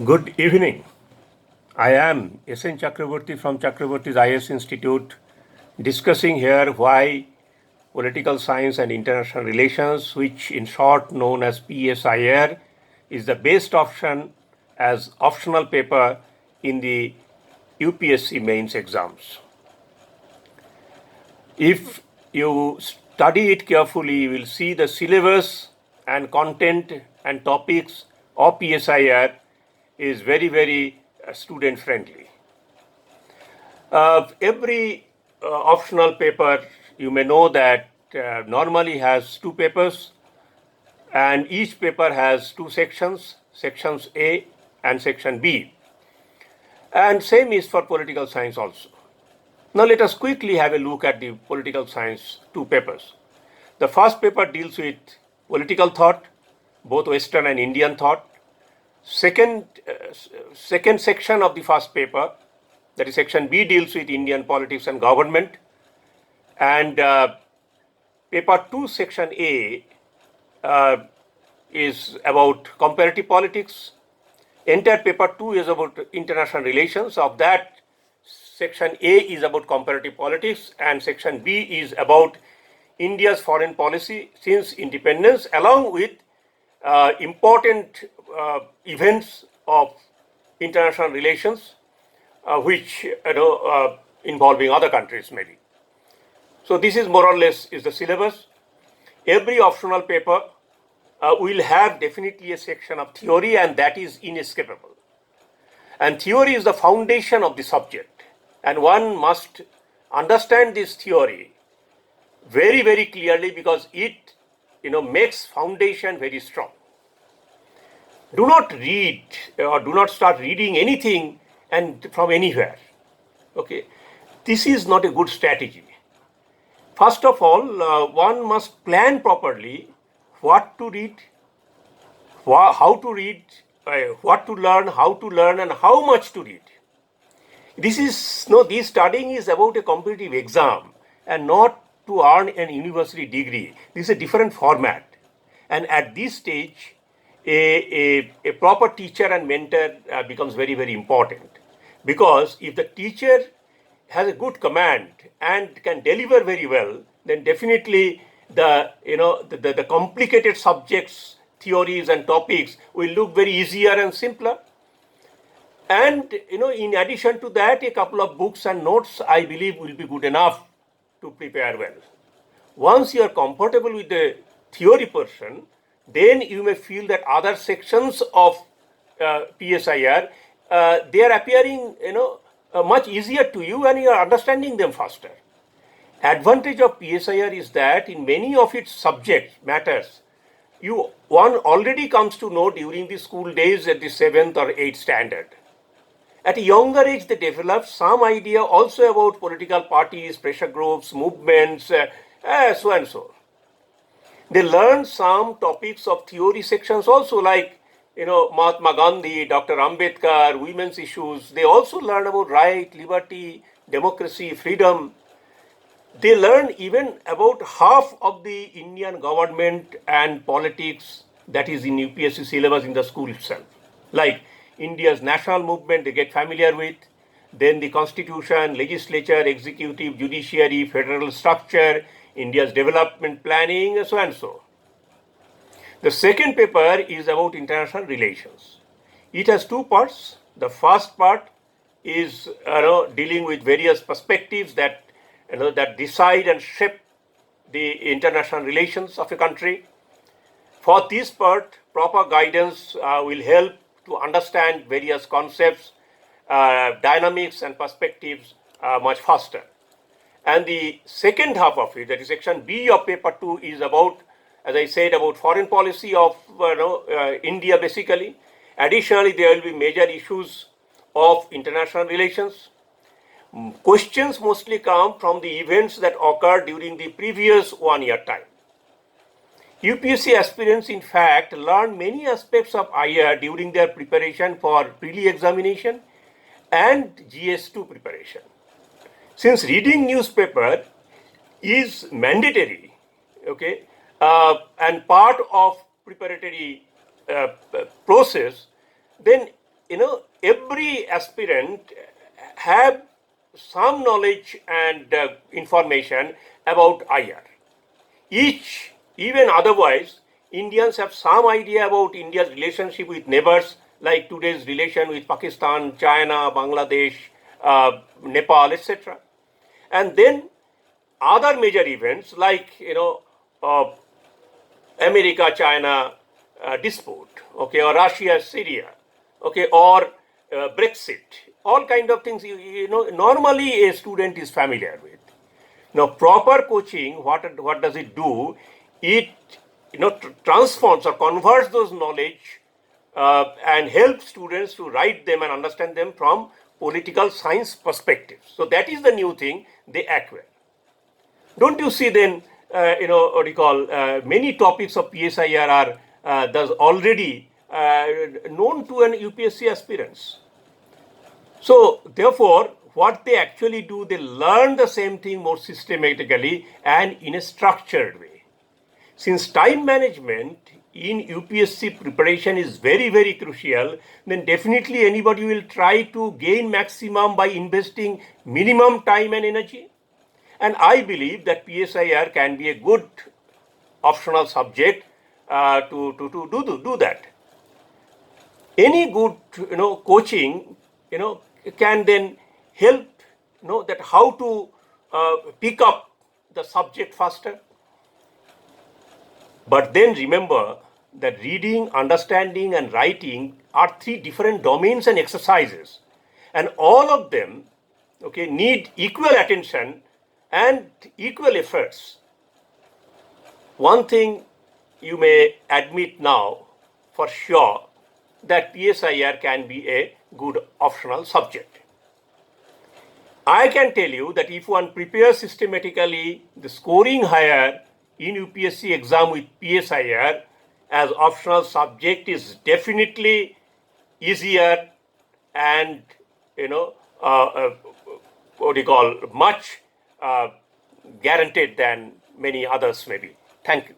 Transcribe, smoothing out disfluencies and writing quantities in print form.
Good evening. I am S.N. Chakraborty from Chakraborty's IS Institute, discussing here why political science and international relations, which in short known as PSIR, is the best option as optional paper in the UPSC mains exams. If you study it carefully, you will see the syllabus and content and topics of PSIR is very student friendly. Every optional paper, you may know that normally has two papers, and each paper has two sections, sections A and section B. And same is for political science also. Now let us quickly have a look at the political science two papers. The first paper deals with political thought, both Western and Indian thought. Second section of the first paper, that is section B, deals with Indian politics and government. And paper 2, section A, is about comparative politics. Entire paper 2 is about international relations. Of that, section A is about comparative politics, and section B is about India's foreign policy since independence, along with important events of international relations, which involving other countries maybe. So this is more or less is the syllabus. Every optional paper will have definitely a section of theory, and that is inescapable. And theory is the foundation of the subject, and one must understand this theory very clearly because it makes foundation very strong. Do not read or do not start reading anything and from anywhere. Okay, this is not a good strategy. First of all, one must plan properly what to read, how to read, what to learn, how to learn, and how much to read. This studying is about a competitive exam and not to earn an university degree. This is a different format. And at this stage, a proper teacher and mentor becomes very important. Because if the teacher has a good command and can deliver very well, then definitely the complicated subjects, theories and topics will look very easier and simpler. And in addition to that, a couple of books and notes I believe will be good enough to prepare well. Once you are comfortable with the theory portion, then you may feel that other sections of PSIR they are appearing much easier to you, and you are understanding them faster. Advantage of PSIR is that in many of its subject matters, one already comes to know during the school days at the 7th or 8th standard. At a younger age, they develop some idea also about political parties, pressure groups, movements, so and so. They learn some topics of theory sections also, like Mahatma Gandhi, Dr. Ambedkar, women's issues. They also learn about right, liberty, democracy, freedom. They learn even about half of the Indian government and politics that is in UPSC syllabus in the school itself. Like India's national movement, they get familiar with. Then the constitution, legislature, executive, judiciary, federal structure, India's development planning, so and so. The second paper is about international relations. It has two parts. The first part is dealing with various perspectives that that decide and shape the international relations of a country. For this part, proper guidance will help to understand various concepts, dynamics and perspectives much faster. And the second half of it, that is section B of paper 2, is about, as I said, about foreign policy of India basically. Additionally, there will be major issues of international relations. Questions mostly come from the events that occurred during the previous 1 year time. UPSC aspirants, in fact, learn many aspects of IR during their preparation for pre examination and GS2 preparation. Since reading newspaper is mandatory, okay, and part of preparatory process, then every aspirant have some knowledge and information about IR. Each, even otherwise, Indians have some idea about India's relationship with neighbors, like today's relation with Pakistan, China, Bangladesh, Nepal, etc. And then other major events like America China dispute, okay, or Russia Syria, okay, or Brexit, all kind of things normally a student is familiar with. Now, proper coaching, what does it do? It transforms or converts those knowledge and helps students to write them and understand them from political science perspective. So that is the new thing they acquire. Don't you see then, what do you call, many topics of PSIR are thus already known to an UPSC aspirants. So therefore, what they actually do, they learn the same thing more systematically and in a structured way. Since time management in UPSC preparation is very, very crucial, then definitely anybody will try to gain maximum by investing minimum time and energy. And I believe that PSIR can be a good optional subject to do that. Any good coaching can then help that how to pick up the subject faster. But then remember that reading, understanding, and writing are three different domains and exercises, and all of them need equal attention and equal efforts. One thing you may admit now for sure, that PSIR can be a good optional subject. I can tell you that if one prepares systematically, the scoring higher in UPSC exam with PSIR as optional subject is definitely easier and much guaranteed than many others maybe. Thank you.